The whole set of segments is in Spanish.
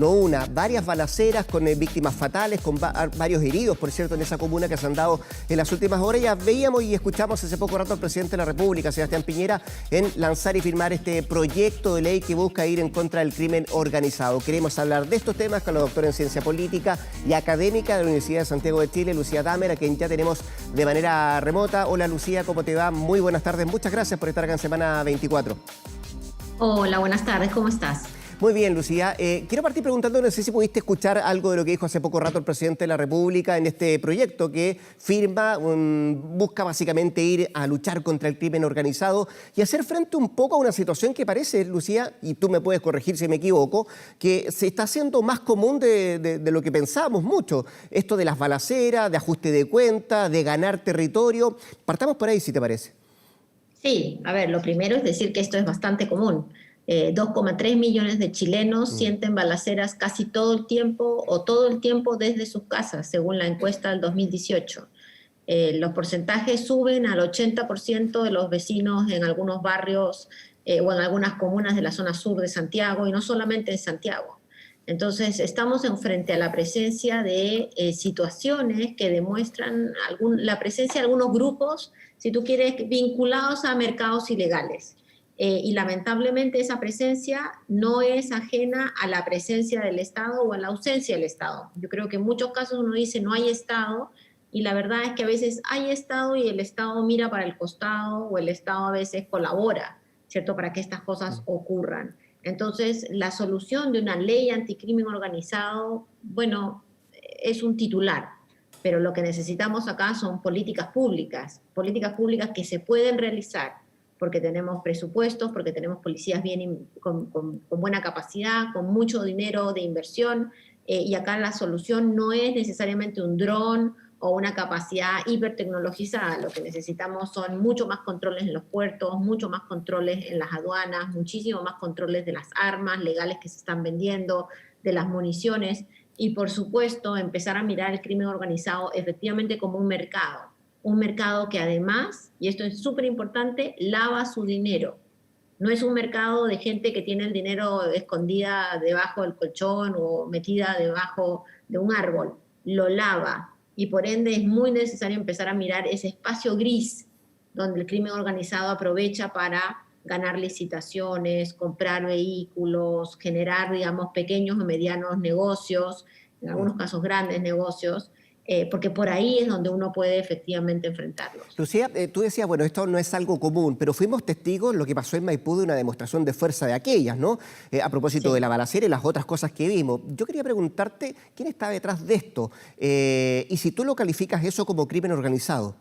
No una, varias balaceras con víctimas fatales, con varios heridos, por cierto, en esa comuna que se han dado en las últimas horas. Ya veíamos y escuchamos hace poco rato al presidente de la República, Sebastián Piñera, en lanzar y firmar este proyecto de ley que busca ir en contra del crimen organizado. Queremos hablar de estos temas con la doctora en Ciencia Política y académica de la Universidad de Santiago de Chile, Lucía Damer, a quien ya tenemos de manera remota. Hola Lucía, ¿cómo te va? Muy buenas tardes, muchas gracias por estar acá en Semana 24. Hola, buenas tardes, ¿cómo estás? Muy bien, Lucía. Quiero partir preguntando, no sé si pudiste escuchar algo de lo que dijo hace poco rato el presidente de la República en este proyecto que firma, busca básicamente ir a luchar contra el crimen organizado y hacer frente un poco a una situación que parece, Lucía, y tú me puedes corregir si me equivoco, que se está haciendo más común de lo que pensábamos mucho. Esto de las balaceras, de ajuste de cuentas, de ganar territorio. Partamos por ahí, si te parece. Sí, a ver, lo primero es decir que esto es bastante común. 2,3 millones de chilenos sienten balaceras casi todo el tiempo o todo el tiempo desde sus casas, según la encuesta del 2018. Los porcentajes suben al 80% de los vecinos en algunos barrios o en algunas comunas de la zona sur de Santiago, y no solamente en Santiago. Entonces, estamos frente a la presencia de situaciones que demuestran la presencia de algunos grupos, si tú quieres, vinculados a mercados ilegales. Y lamentablemente esa presencia no es ajena a la presencia del Estado o a la ausencia del Estado. Yo creo que en muchos casos uno dice no hay Estado, y la verdad es que a veces hay Estado y el Estado mira para el costado, o el Estado a veces colabora, ¿cierto?, para que estas cosas ocurran. Entonces, la solución de una ley anticrimen organizado, bueno, es un titular, pero lo que necesitamos acá son políticas públicas que se pueden realizar, porque tenemos presupuestos, porque tenemos policías con buena capacidad, con mucho dinero de inversión, y acá la solución no es necesariamente un dron o una capacidad hipertecnologizada. Lo que necesitamos son mucho más controles en los puertos, mucho más controles en las aduanas, muchísimo más controles de las armas legales que se están vendiendo, de las municiones, y por supuesto empezar a mirar el crimen organizado efectivamente como un mercado que además, y esto es súper importante, lava su dinero. No es un mercado de gente que tiene el dinero escondida debajo del colchón o metida debajo de un árbol, lo lava, y por ende es muy necesario empezar a mirar ese espacio gris donde el crimen organizado aprovecha para ganar licitaciones, comprar vehículos, generar, digamos, pequeños o medianos negocios, en algunos casos grandes negocios, porque por ahí es donde uno puede efectivamente enfrentarlos. Lucía, tú decías, bueno, esto no es algo común, pero fuimos testigos lo que pasó en Maipú de una demostración de fuerza de aquellas, ¿no? A propósito de Sí. la balacera y las otras cosas que vimos. Yo quería preguntarte, ¿quién está detrás de esto? Y si tú lo calificas eso como crimen organizado.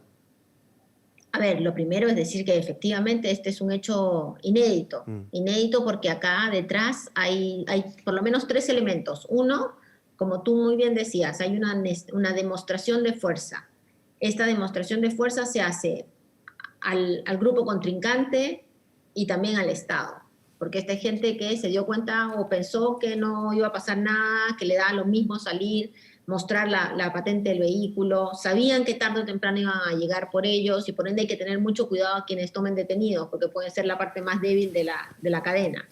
A ver, lo primero es decir que efectivamente este es un hecho inédito. Inédito porque acá detrás hay por lo menos tres elementos. Uno, como tú muy bien decías, hay una demostración de fuerza. Esta demostración de fuerza se hace al grupo contrincante y también al Estado. Porque esta gente que se dio cuenta o pensó que no iba a pasar nada, que le da lo mismo salir, mostrar la patente del vehículo, sabían que tarde o temprano iban a llegar por ellos, y por ende hay que tener mucho cuidado a quienes tomen detenidos, porque puede ser la parte más débil de la cadena.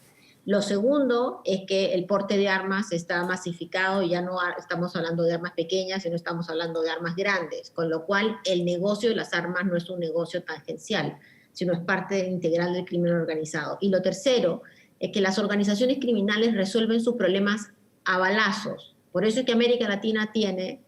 Lo segundo es que el porte de armas está masificado, y ya no estamos hablando de armas pequeñas, sino estamos hablando de armas grandes, con lo cual el negocio de las armas no es un negocio tangencial, sino es parte integral del crimen organizado. Y lo tercero es que las organizaciones criminales resuelven sus problemas a balazos. Por eso es que América Latina tiene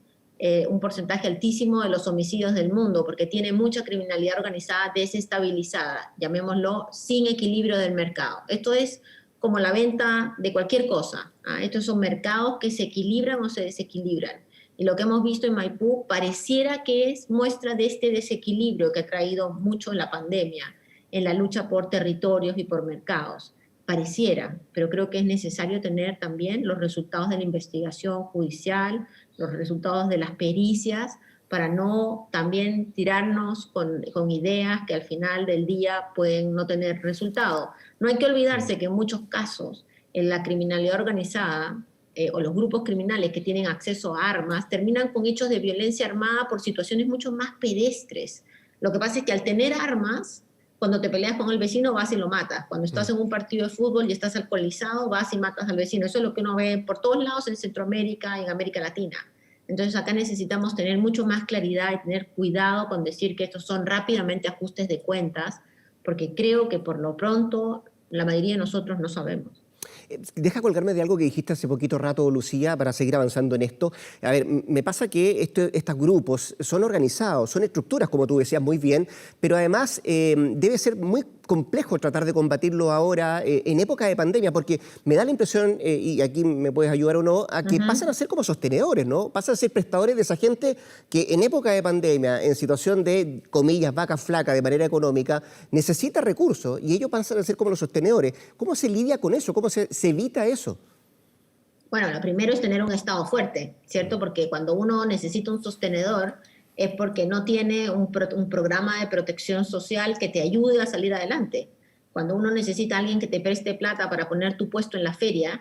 un porcentaje altísimo de los homicidios del mundo, porque tiene mucha criminalidad organizada desestabilizada, llamémoslo, sin equilibrio del mercado. Esto es como la venta de cualquier cosa. Estos son mercados que se equilibran o se desequilibran. Y lo que hemos visto en Maipú pareciera que es muestra de este desequilibrio que ha traído mucho la pandemia en la lucha por territorios y por mercados. Pareciera, pero creo que es necesario tener también los resultados de la investigación judicial, los resultados de las pericias, para no también tirarnos con ideas que al final del día pueden no tener resultado. No hay que olvidarse que en muchos casos en la criminalidad organizada o los grupos criminales que tienen acceso a armas terminan con hechos de violencia armada por situaciones mucho más pedestres. Lo que pasa es que al tener armas cuando te peleas con el vecino vas y lo matas. Cuando estás en un partido de fútbol y estás alcoholizado, vas y matas al vecino. Eso es lo que uno ve por todos lados en Centroamérica y en América Latina. Entonces acá necesitamos tener mucho más claridad y tener cuidado con decir que estos son rápidamente ajustes de cuentas, porque creo que por lo pronto la mayoría de nosotros no sabemos. Deja colgarme de algo que dijiste hace poquito rato, Lucía, para seguir avanzando en esto. A ver, me pasa que estos grupos son organizados, son estructuras, como tú decías muy bien, pero además debe ser muy complejo tratar de combatirlo ahora en época de pandemia, porque me da la impresión, y aquí me puedes ayudar o no, a que pasan a ser como sostenedores, ¿no? Pasan a ser prestadores de esa gente que en época de pandemia, en situación de, comillas, vaca flaca de manera económica, necesita recursos y ellos pasan a ser como los sostenedores. ¿Cómo se lidia con eso? ¿Cómo se evita eso? Bueno, lo primero es tener un Estado fuerte, ¿cierto? Porque cuando uno necesita un sostenedor es porque no tiene un programa de protección social que te ayude a salir adelante. Cuando uno necesita a alguien que te preste plata para poner tu puesto en la feria,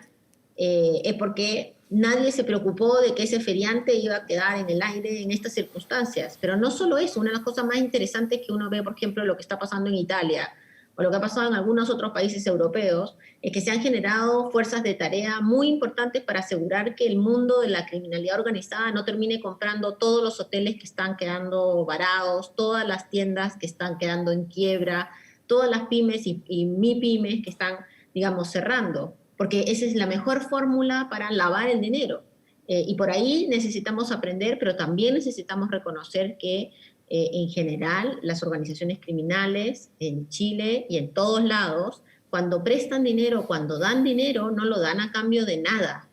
es porque nadie se preocupó de que ese feriante iba a quedar en el aire en estas circunstancias. Pero no solo eso, una de las cosas más interesantes que uno ve, por ejemplo, lo que está pasando en Italia, o lo que ha pasado en algunos otros países europeos, es que se han generado fuerzas de tarea muy importantes para asegurar que el mundo de la criminalidad organizada no termine comprando todos los hoteles que están quedando varados, todas las tiendas que están quedando en quiebra, todas las pymes y MIPYMES que están, digamos, cerrando, porque esa es la mejor fórmula para lavar el dinero. Y por ahí necesitamos aprender, pero también necesitamos reconocer que en general, las organizaciones criminales en Chile y en todos lados, cuando prestan dinero, cuando dan dinero, no lo dan a cambio de nada.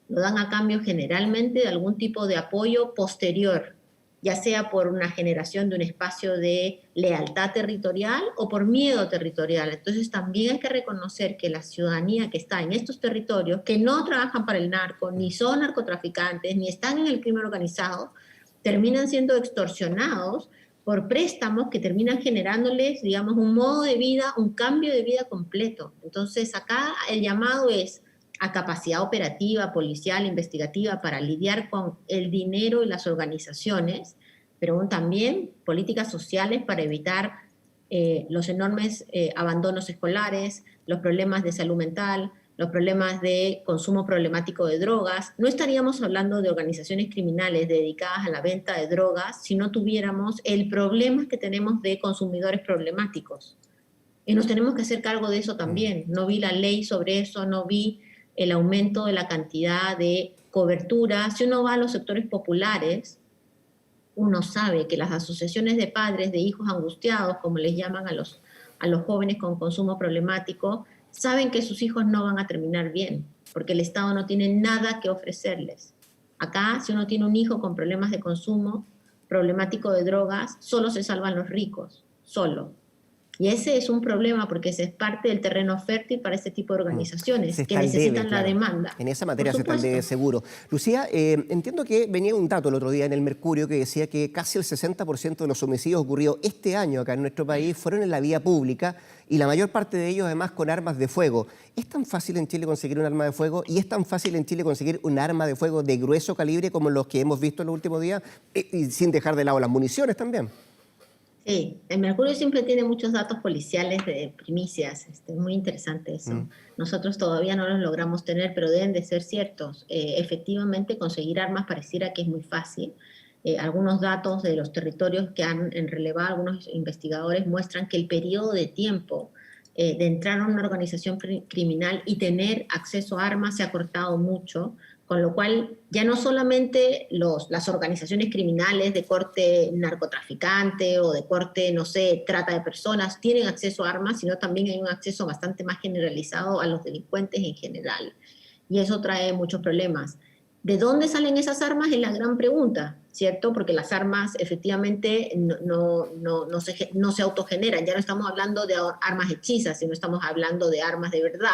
Lo dan a cambio generalmente de algún tipo de apoyo posterior, ya sea por una generación de un espacio de lealtad territorial o por miedo territorial. Entonces también hay que reconocer que la ciudadanía que está en estos territorios, que no trabajan para el narco, ni son narcotraficantes, ni están en el crimen organizado, terminan siendo extorsionados por préstamos que terminan generándoles, digamos, un modo de vida, un cambio de vida completo. Entonces, acá el llamado es a capacidad operativa, policial, investigativa para lidiar con el dinero y las organizaciones, pero también políticas sociales para evitar los enormes abandonos escolares, los problemas de salud mental, los problemas de consumo problemático de drogas. No estaríamos hablando de organizaciones criminales dedicadas a la venta de drogas si no tuviéramos el problema que tenemos de consumidores problemáticos. Y nos tenemos que hacer cargo de eso también. No vi la ley sobre eso, no vi el aumento de la cantidad de cobertura. Si uno va a los sectores populares, uno sabe que las asociaciones de padres de hijos angustiados, como les llaman a los jóvenes con consumo problemático, saben que sus hijos no van a terminar bien, porque el Estado no tiene nada que ofrecerles. Acá, si uno tiene un hijo con problemas de consumo, problemático de drogas, solo se salvan los ricos, solo. Y ese es un problema porque ese es parte del terreno fértil para este tipo de organizaciones que necesitan la demanda. En esa materia se está al debe, seguro. Lucía, entiendo que venía un dato el otro día en el Mercurio que decía que casi el 60% de los homicidios ocurridos este año acá en nuestro país fueron en la vía pública y la mayor parte de ellos además con armas de fuego. ¿Es tan fácil en Chile conseguir un arma de fuego y es tan fácil en Chile conseguir un arma de fuego de grueso calibre como los que hemos visto en los últimos días y sin dejar de lado las municiones también? Sí, el Mercurio siempre tiene muchos datos policiales de primicias, es muy interesante eso. Nosotros todavía no los logramos tener, pero deben de ser ciertos. Efectivamente, conseguir armas pareciera que es muy fácil. Algunos datos de los territorios que han relevado algunos investigadores muestran que el periodo de tiempo de entrar a una organización criminal y tener acceso a armas se ha cortado mucho, con lo cual ya no solamente las organizaciones criminales de corte narcotraficante o de corte, no sé, trata de personas tienen acceso a armas, sino también hay un acceso bastante más generalizado a los delincuentes en general. Y eso trae muchos problemas. ¿De dónde salen esas armas? Es la gran pregunta, ¿cierto? Porque las armas efectivamente no se autogeneran. Ya no estamos hablando de armas hechizas, sino estamos hablando de armas de verdad.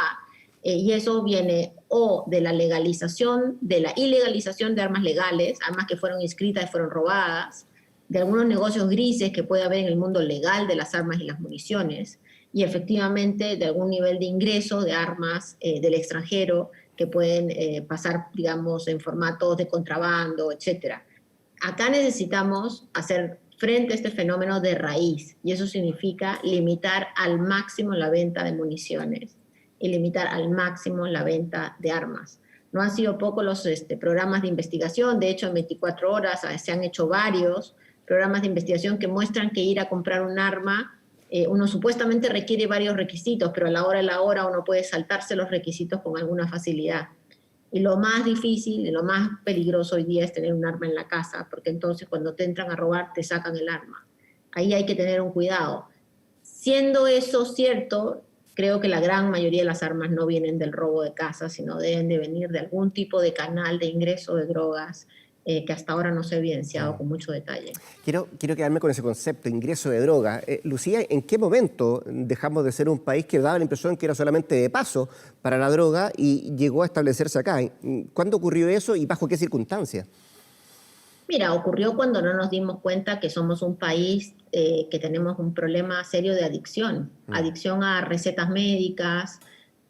Y eso viene o de la legalización, de la ilegalización de armas legales, armas que fueron inscritas y fueron robadas, de algunos negocios grises que puede haber en el mundo legal de las armas y las municiones, y efectivamente de algún nivel de ingreso de armas del extranjero que pueden pasar, digamos, en formatos de contrabando, etcétera. Acá necesitamos hacer frente a este fenómeno de raíz, y eso significa limitar al máximo la venta de municiones y limitar al máximo la venta de armas. No han sido pocos los programas de investigación, de hecho en 24 horas se han hecho varios programas de investigación que muestran que ir a comprar un arma, uno supuestamente requiere varios requisitos, pero a la hora de la hora uno puede saltarse los requisitos con alguna facilidad. Y lo más difícil y lo más peligroso hoy día es tener un arma en la casa, porque entonces cuando te entran a robar te sacan el arma. Ahí hay que tener un cuidado. Siendo eso cierto, creo que la gran mayoría de las armas no vienen del robo de casa, sino deben de venir de algún tipo de canal de ingreso de drogas que hasta ahora no se ha evidenciado con mucho detalle. Quiero quedarme con ese concepto, ingreso de droga. Lucía, ¿en qué momento dejamos de ser un país que daba la impresión que era solamente de paso para la droga y llegó a establecerse acá? ¿Cuándo ocurrió eso y bajo qué circunstancias? Mira, ocurrió cuando no nos dimos cuenta que somos un país que tenemos un problema serio de adicción. Adicción a recetas médicas,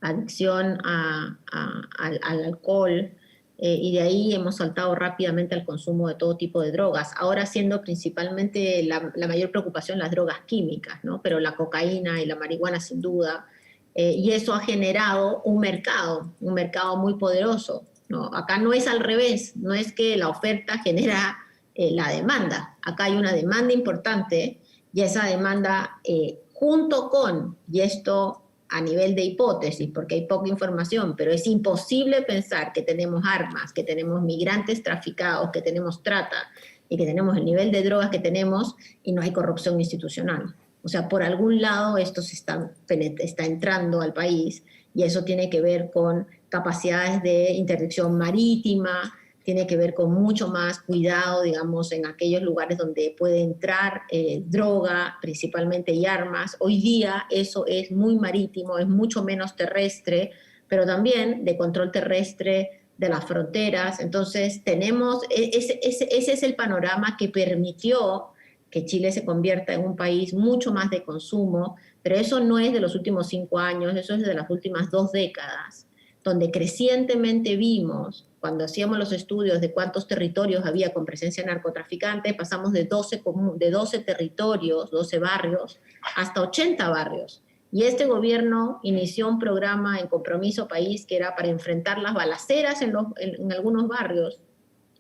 adicción al alcohol, y de ahí hemos saltado rápidamente al consumo de todo tipo de drogas. Ahora siendo principalmente la mayor preocupación las drogas químicas, ¿no? Pero la cocaína y la marihuana sin duda. Y eso ha generado un mercado muy poderoso. No, acá no es al revés, no es que la oferta genera la demanda. Acá hay una demanda importante y esa demanda junto con, y esto a nivel de hipótesis, porque hay poca información, pero es imposible pensar que tenemos armas, que tenemos migrantes traficados, que tenemos trata y que tenemos el nivel de drogas que tenemos y no hay corrupción institucional. O sea, por algún lado esto está entrando al país y eso tiene que ver con capacidades de interdicción marítima, tiene que ver con mucho más cuidado, digamos, en aquellos lugares donde puede entrar droga, principalmente, y armas. Hoy día eso es muy marítimo, es mucho menos terrestre, pero también de control terrestre de las fronteras. Entonces, ese es el panorama que permitió que Chile se convierta en un país mucho más de consumo, pero eso no es de los últimos 5 años, eso es de las últimas 2 décadas, donde crecientemente vimos, cuando hacíamos los estudios de cuántos territorios había con presencia de narcotraficantes, pasamos de 12 territorios, 12 barrios, hasta 80 barrios. Y este gobierno inició un programa en Compromiso País que era para enfrentar las balaceras en algunos barrios.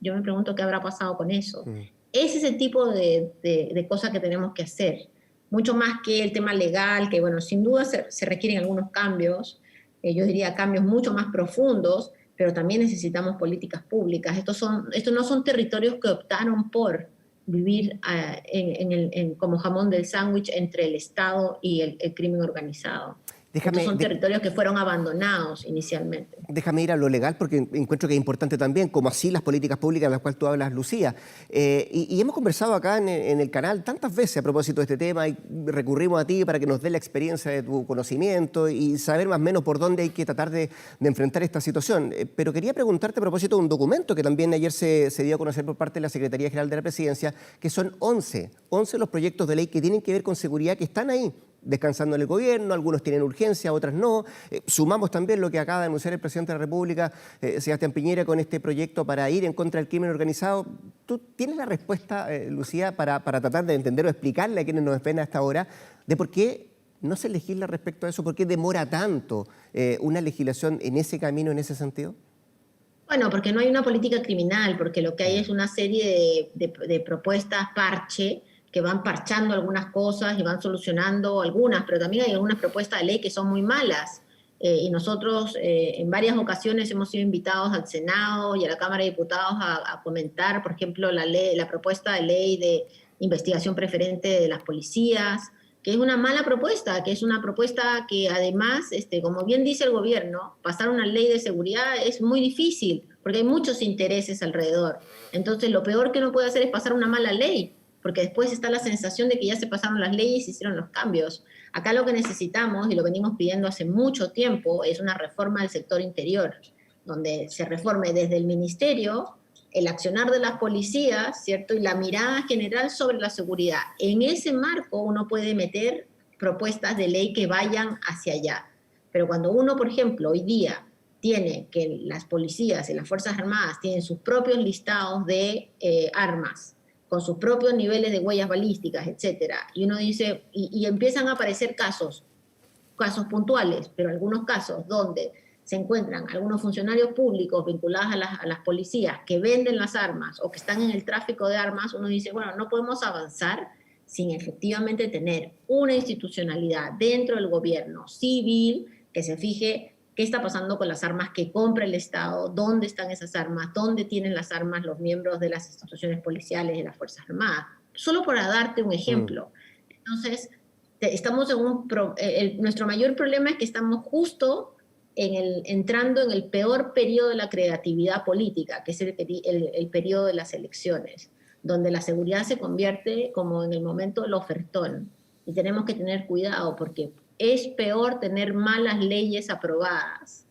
Yo me pregunto qué habrá pasado con eso. Ese es el tipo de cosas que tenemos que hacer. Mucho más que el tema legal, que bueno, sin duda se requieren algunos cambios, yo diría cambios mucho más profundos, pero también necesitamos políticas públicas. Estos no son territorios que optaron por vivir como jamón del sándwich entre el Estado y el crimen organizado. Estos son territorios que fueron abandonados inicialmente. Déjame ir a lo legal porque encuentro que es importante también, como así las políticas públicas de las cuales tú hablas, Lucía. Y hemos conversado acá en el canal tantas veces a propósito de este tema y recurrimos a ti para que nos dé la experiencia de tu conocimiento y saber más o menos por dónde hay que tratar de enfrentar esta situación. Pero quería preguntarte a propósito de un documento que también ayer se dio a conocer por parte de la Secretaría General de la Presidencia, que son 11 los proyectos de ley que tienen que ver con seguridad que están ahí, descansando en el gobierno, algunos tienen urgencia, otras no. Sumamos también lo que acaba de anunciar el presidente de la República, Sebastián Piñera, con este proyecto para ir en contra del crimen organizado. ¿Tú tienes la respuesta, Lucía, para tratar de entender o explicarle a quienes nos ven a esta hora de por qué no se legisla respecto a eso? ¿Por qué demora tanto una legislación en ese camino, en ese sentido? Bueno, porque no hay una política criminal, porque lo que hay es una serie de propuestas parche que van parchando algunas cosas y van solucionando algunas, pero también hay algunas propuestas de ley que son muy malas. Y nosotros en varias ocasiones hemos sido invitados al Senado y a la Cámara de Diputados a comentar, por ejemplo, la propuesta de ley de investigación preferente de las policías, que es una mala propuesta, que es una propuesta que además, como bien dice el gobierno, pasar una ley de seguridad es muy difícil, porque hay muchos intereses alrededor. Entonces, lo peor que uno puede hacer es pasar una mala ley, porque después está la sensación de que ya se pasaron las leyes y se hicieron los cambios. Acá lo que necesitamos, y lo venimos pidiendo hace mucho tiempo, es una reforma del sector interior, donde se reforme desde el ministerio el accionar de las policías, ¿cierto? Y la mirada general sobre la seguridad. En ese marco uno puede meter propuestas de ley que vayan hacia allá. Pero cuando uno, por ejemplo, hoy día tiene que las policías y las Fuerzas Armadas tienen sus propios listados de armas, con sus propios niveles de huellas balísticas, etcétera. Y uno dice, y empiezan a aparecer casos puntuales, pero algunos casos donde se encuentran algunos funcionarios públicos vinculados a las policías que venden las armas o que están en el tráfico de armas, uno dice, bueno, no podemos avanzar sin efectivamente tener una institucionalidad dentro del gobierno civil que se fije qué está pasando con las armas que compra el Estado, dónde están esas armas, dónde tienen las armas los miembros de las instituciones policiales, de las Fuerzas Armadas. Solo para darte un ejemplo. Entonces, estamos en nuestro mayor problema es que estamos justo entrando en el peor periodo de la creatividad política, que es el periodo de las elecciones, donde la seguridad se convierte como en el momento del ofertón. Y tenemos que tener cuidado porque es peor tener malas leyes aprobadas,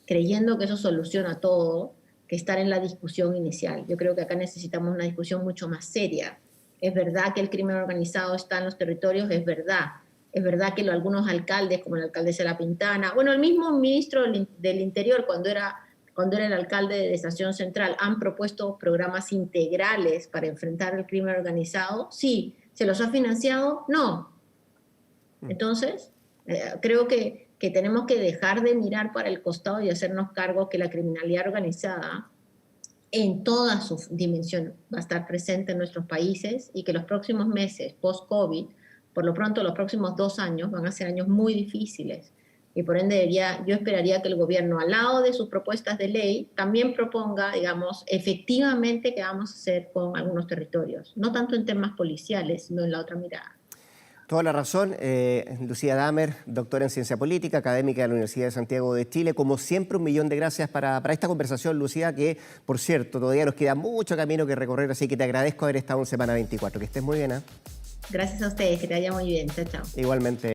creyendo que eso soluciona todo, que estar en la discusión inicial. Yo creo que acá necesitamos una discusión mucho más seria. Es verdad que el crimen organizado está en los territorios, es verdad. Es verdad que algunos alcaldes, como la alcaldesa de La Pintana, bueno, el mismo ministro del Interior, cuando era el alcalde de Estación Central, han propuesto programas integrales para enfrentar el crimen organizado. Sí. ¿Se los ha financiado? No. Entonces, creo que tenemos que dejar de mirar para el costado y hacernos cargo que la criminalidad organizada en toda su dimensión va a estar presente en nuestros países y que los próximos meses, post-COVID, por lo pronto los próximos 2 años van a ser años muy difíciles. Y por ende yo esperaría que el gobierno, al lado de sus propuestas de ley, también proponga, digamos, efectivamente qué vamos a hacer con algunos territorios. No tanto en temas policiales, sino en la otra mirada. Toda la razón. Lucía Damer, doctora en Ciencia Política, académica de la Universidad de Santiago de Chile. Como siempre, 1.000.000 de gracias para esta conversación, Lucía, que, por cierto, todavía nos queda mucho camino que recorrer, así que te agradezco haber estado en Semana 24. Que estés muy bien, ¿eh? Gracias a ustedes, que te vaya muy bien. Chao, chao. Igualmente.